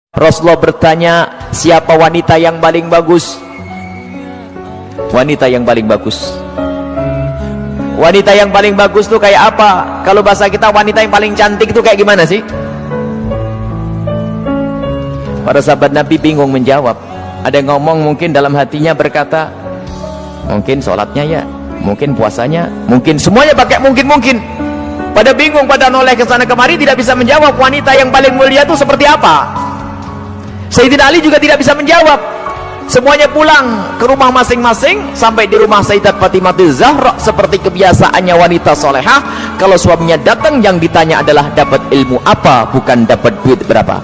Rasulullah bertanya, siapa wanita yang paling bagus? Wanita yang paling bagus. Wanita yang paling bagus tuh kayak apa? Kalau bahasa kita wanita yang paling cantik tuh kayak gimana sih? Para sahabat Nabi bingung menjawab. Ada yang ngomong mungkin dalam hatinya berkata, mungkin sholatnya ya, mungkin puasanya, mungkin semuanya pakai mungkin. Pada bingung, pada noleh ke sana kemari, tidak bisa menjawab wanita yang paling mulia itu seperti apa. Sayyidina Ali juga tidak bisa menjawab. Semuanya pulang ke rumah masing-masing. Sampai di rumah Sayyidat Fatimah Zahra, seperti kebiasaannya wanita solehah, kalau suaminya datang yang ditanya adalah dapat ilmu apa, bukan dapat duit berapa.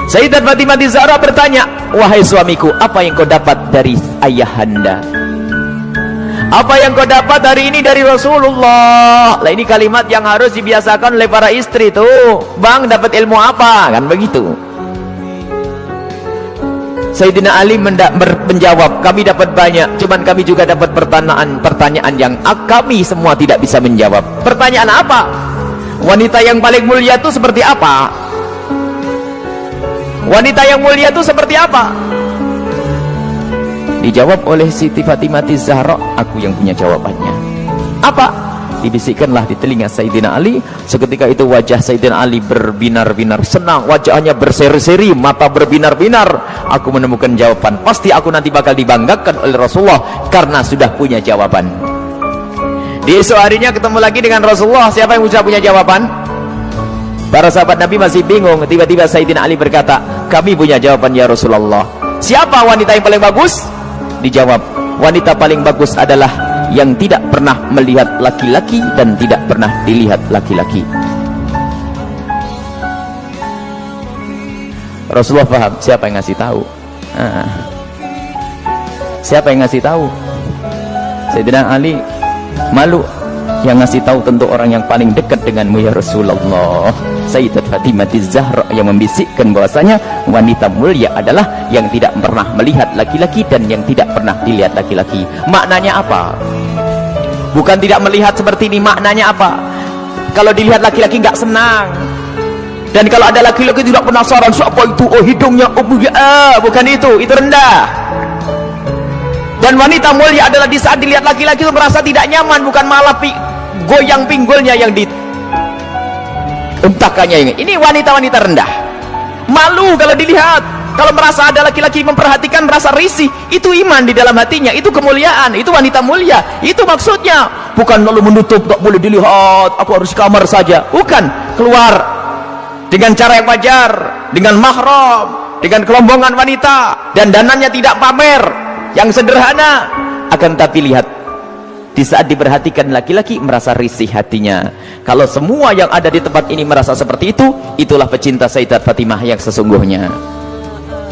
Sayyidat Fatimah Zahra bertanya, wahai suamiku, apa yang kau dapat dari ayahanda? Apa yang kau dapat hari ini dari Rasulullah? Lah ini kalimat yang harus dibiasakan oleh para istri tuh. Bang, dapat ilmu apa? Kan begitu. Sayyidina Ali menjawab, kami dapat banyak, cuman kami juga dapat pertanyaan yang kami semua tidak bisa menjawab. Pertanyaan apa? Wanita yang paling mulia itu seperti apa? Wanita yang mulia itu seperti apa? Dijawab oleh Siti Fatimah Zahra, aku yang punya jawabannya. Apa? Dibisikkanlah di telinga Sayyidina Ali. Seketika itu wajah Sayyidina Ali berbinar-binar senang, wajahnya berseri-seri, mata berbinar-binar. Aku menemukan jawaban, pasti aku nanti bakal dibanggakan oleh Rasulullah karena sudah punya jawaban. Di esok harinya ketemu lagi dengan Rasulullah. Siapa yang sudah punya jawaban? Para sahabat Nabi masih bingung. Tiba-tiba Sayyidina Ali berkata, kami punya jawaban ya Rasulullah. Siapa wanita yang paling bagus? Dijawab, wanita paling bagus adalah yang tidak pernah melihat laki-laki dan tidak pernah dilihat laki-laki. Rasulullah paham siapa yang ngasih tahu. Siapa yang ngasih tahu? Sayyidina Ali malu. Yang ngasih tahu tentu orang yang paling dekat denganmu ya Rasulullah. Sayyidat Fatimah Zahra yang membisikkan bahwasanya wanita mulia adalah yang tidak pernah melihat laki-laki dan yang tidak pernah dilihat laki-laki. Maknanya apa? Bukan tidak melihat seperti ini, maknanya apa? Kalau dilihat laki-laki nggak senang. Dan kalau ada laki-laki tidak penasaran, siapa itu? Oh, hidungnya, oh bukan itu rendah. Dan wanita mulia adalah di saat dilihat laki-laki itu merasa tidak nyaman, bukan malah goyang pinggulnya yang dientahkannya. Ini wanita-wanita rendah, malu kalau dilihat. Kalau merasa ada laki-laki memperhatikan, merasa risih. Itu iman di dalam hatinya, itu kemuliaan, itu wanita mulia. Itu maksudnya, bukan lalu menutup, tak boleh dilihat, aku harus kamar saja. Bukan, keluar dengan cara yang wajar, dengan mahram, dengan kelombongan wanita, dan danannya tidak pamer, yang sederhana. Akan tapi lihat, di saat diperhatikan laki-laki merasa risih hatinya. Kalau semua yang ada di tempat ini merasa seperti itu, itulah pecinta Sayyidat Fatimah yang sesungguhnya.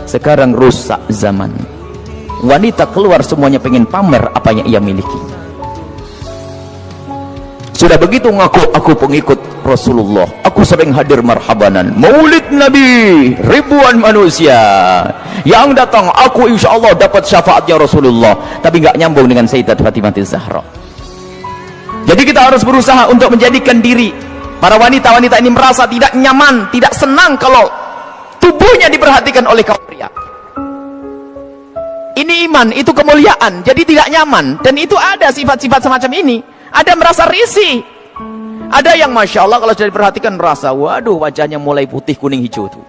Sekarang rusak zaman, wanita keluar semuanya pengen pamer apa yang ia miliki. Sudah begitu ngaku, aku pengikut Rasulullah, aku sering hadir marhabanan maulid Nabi, ribuan manusia yang datang, aku insya Allah dapat syafaatnya Rasulullah. Tapi nggak nyambung dengan Sayyidat Fatimah Zahra. Jadi kita harus berusaha untuk menjadikan diri para wanita-wanita ini merasa tidak nyaman, tidak senang kalau tubuhnya diperhatikan oleh kaum pria. Ini iman, itu kemuliaan. Jadi tidak nyaman, dan itu ada sifat-sifat semacam ini. Ada merasa risih, ada yang masya Allah kalau sudah diperhatikan merasa, waduh, wajahnya mulai putih, kuning, hijau tuh.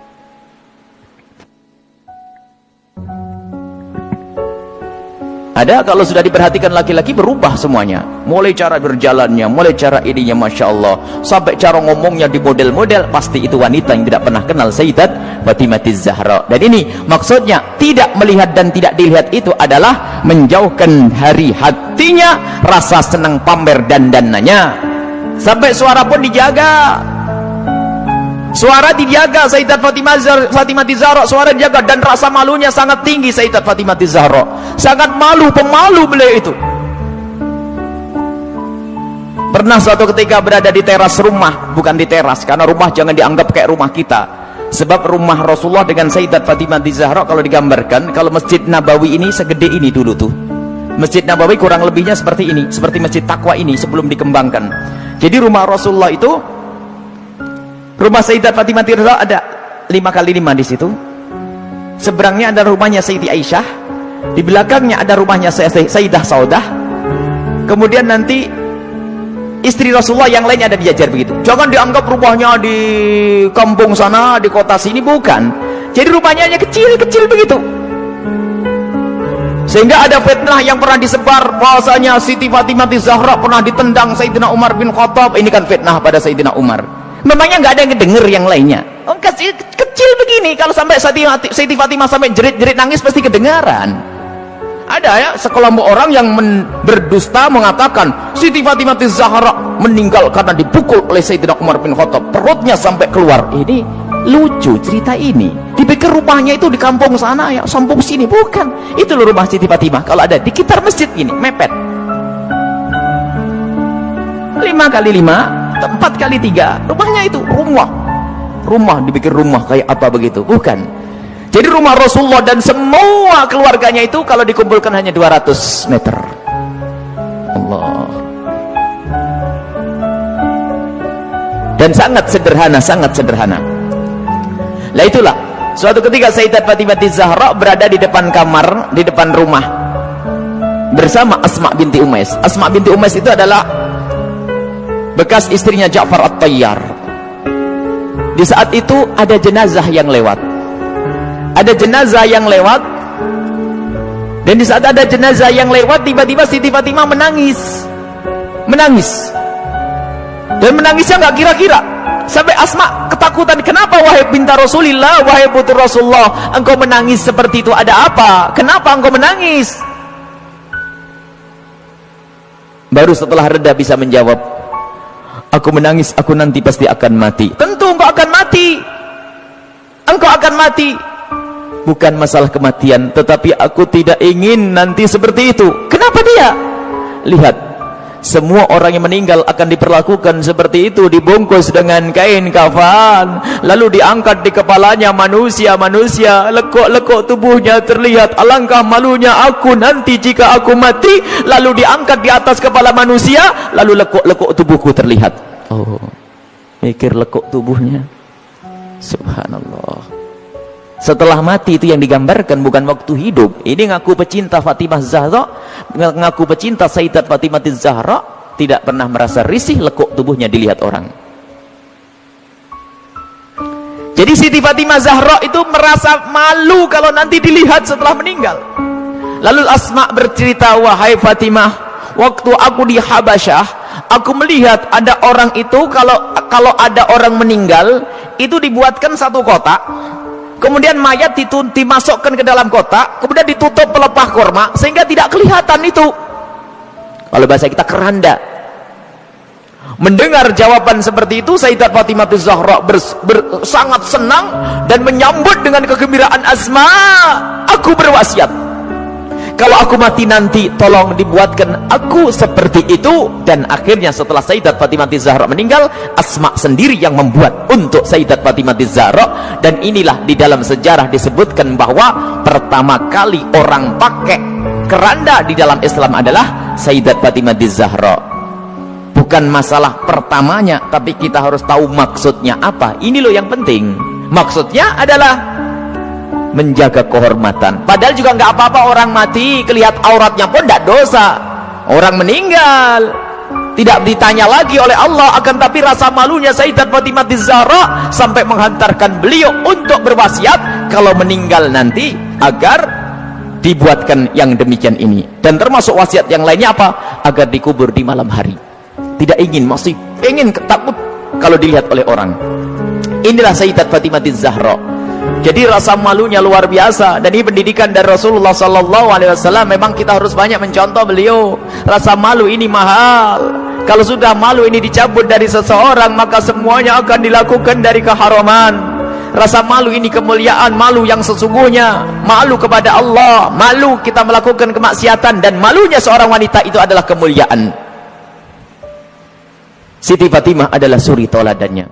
Ada kalau sudah diperhatikan laki-laki berubah semuanya, mulai cara berjalannya, mulai cara ininya masya Allah, sampai cara ngomongnya di model-model. Pasti itu wanita yang tidak pernah kenal Sayyidat Fatimah Zahra. Dan ini maksudnya tidak melihat dan tidak dilihat itu adalah menjauhkan hari hatinya rasa senang pamer dan dananya. Sampai suara pun dijaga, suara dijaga. Sayyidat Fatimah Zahra suara dijaga, dan rasa malunya sangat tinggi. Sayyidat Fatimah Zahra sangat malu, pemalu beliau itu. Pernah suatu ketika berada di teras rumah, bukan di teras karena rumah jangan dianggap kayak rumah kita, sebab rumah Rasulullah dengan Sayyidat Fatimah Zahra kalau digambarkan, kalau Masjid Nabawi ini segede ini dulu tuh. Masjid Nabawi kurang lebihnya seperti ini, seperti Masjid Taqwa ini sebelum dikembangkan. Jadi rumah Rasulullah itu Rumah Sayyidat Fatimah Zahra ada 5x5 di situ. Seberangnya ada rumahnya Sayyidi Aisyah, di belakangnya ada rumahnya Sayyidah Saudah. Kemudian nanti istri Rasulullah yang lainnya ada dijajar begitu. Jangan dianggap rumahnya di kampung sana, di kota sini, bukan. Jadi rumahnya hanya kecil-kecil begitu. Sehingga ada fitnah yang pernah disebar bahwasanya Siti Fatimah Zahra pernah ditendang Sayyidina Umar bin Khattab. Ini kan fitnah pada Sayyidina Umar. Memangnya nggak ada yang denger yang lainnya? Oh, kecil begini, kalau sampai Siti Fatimah sampai jerit-jerit nangis pasti kedengaran. Ada ya sekelompok orang yang berdusta mengatakan Siti Fatimah Zahra meninggal karena dipukul oleh Sayyidina Umar bin Khattab, perutnya sampai keluar. Ini lucu cerita ini. Dipikir rumahnya itu di kampung sana ya, kampung sini, bukan. Itu loh rumah Siti Fatimah. Kalau ada di sekitar masjid ini, mepet. 5x5, 4x3, rumahnya itu rumah dipikir rumah kayak apa begitu, bukan. Jadi rumah Rasulullah dan semua keluarganya itu kalau dikumpulkan hanya 200 meter. Allah. Dan sangat sederhana. Lah itulah, suatu ketika Sayyidat Fatimah Zahra berada di depan kamar, di depan rumah bersama Asma binti Umais. Asma binti Umais itu adalah bekas istrinya Ja'far At-Tayyar. Di saat itu ada jenazah yang lewat. Dan di saat ada jenazah yang lewat, tiba-tiba Siti Fatimah menangis. Dan menangisnya nggak kira-kira. Sampai Asma ketakutan. Kenapa wahai binta Rasulillah, wahai putu Rasulullah, engkau menangis seperti itu? Ada apa? Kenapa engkau menangis? Baru setelah reda bisa menjawab, aku menangis, aku nanti pasti akan mati. Tentu engkau akan mati. Bukan masalah kematian, tetapi aku tidak ingin nanti seperti itu. Kenapa dia? Lihat, semua orang yang meninggal akan diperlakukan seperti itu, dibungkus dengan kain kafan, lalu diangkat di kepalanya manusia, lekuk-lekuk tubuhnya terlihat. Alangkah malunya aku nanti jika aku mati, lalu diangkat di atas kepala manusia, lalu lekuk-lekuk tubuhku terlihat. Oh, mikir lekuk tubuhnya. Subhanallah. Setelah mati itu yang digambarkan, bukan waktu hidup. Ini ngaku pecinta Fatimah Zahra, ngaku pecinta Sayyidat Fatimah Zahra, tidak pernah merasa risih lekuk tubuhnya dilihat orang. Jadi Siti Fatimah Zahra itu merasa malu kalau nanti dilihat setelah meninggal. Lalu Asma bercerita, wahai Fatimah, waktu aku di Habasyah, aku melihat ada orang itu, kalau ada orang meninggal itu dibuatkan satu kotak, kemudian mayat dimasukkan ke dalam kotak, kemudian ditutup pelepah korma sehingga tidak kelihatan itu. Kalau bahasa kita keranda. Mendengar jawaban seperti itu, Sayyidat Fatimah Zahra sangat senang dan menyambut dengan kegembiraan Asma. Aku berwasiat, kalau aku mati nanti tolong dibuatkan aku seperti itu. Dan akhirnya setelah Sayyidat Fatimah Zahra meninggal, Asma sendiri yang membuat untuk Sayyidat Fatimah Zahra. Dan inilah di dalam sejarah disebutkan bahwa pertama kali orang pakai keranda di dalam Islam adalah Sayyidat Fatimah Zahra. Bukan masalah pertamanya, tapi kita harus tahu maksudnya apa. Ini loh yang penting. Maksudnya adalah menjaga kehormatan. Padahal juga nggak apa-apa orang mati kelihatan auratnya pun tidak dosa. Orang meninggal tidak ditanya lagi oleh Allah, akan tapi rasa malunya Sayyidat Fatimah Zahra sampai menghantarkan beliau untuk berwasiat kalau meninggal nanti agar dibuatkan yang demikian ini. Dan termasuk wasiat yang lainnya apa? Agar dikubur di malam hari. Tidak ingin, masih ingin, takut kalau dilihat oleh orang. Inilah Sayyidat Fatimah Zahra. Jadi rasa malunya luar biasa. Dan ini pendidikan dari Rasulullah SAW. Memang kita harus banyak mencontoh beliau. Rasa malu ini mahal. Kalau sudah malu ini dicabut dari seseorang, maka semuanya akan dilakukan dari keharaman. Rasa malu ini kemuliaan, malu yang sesungguhnya, malu kepada Allah, malu kita melakukan kemaksiatan. Dan malunya seorang wanita itu adalah kemuliaan. Siti Fatimah adalah suri toladannya.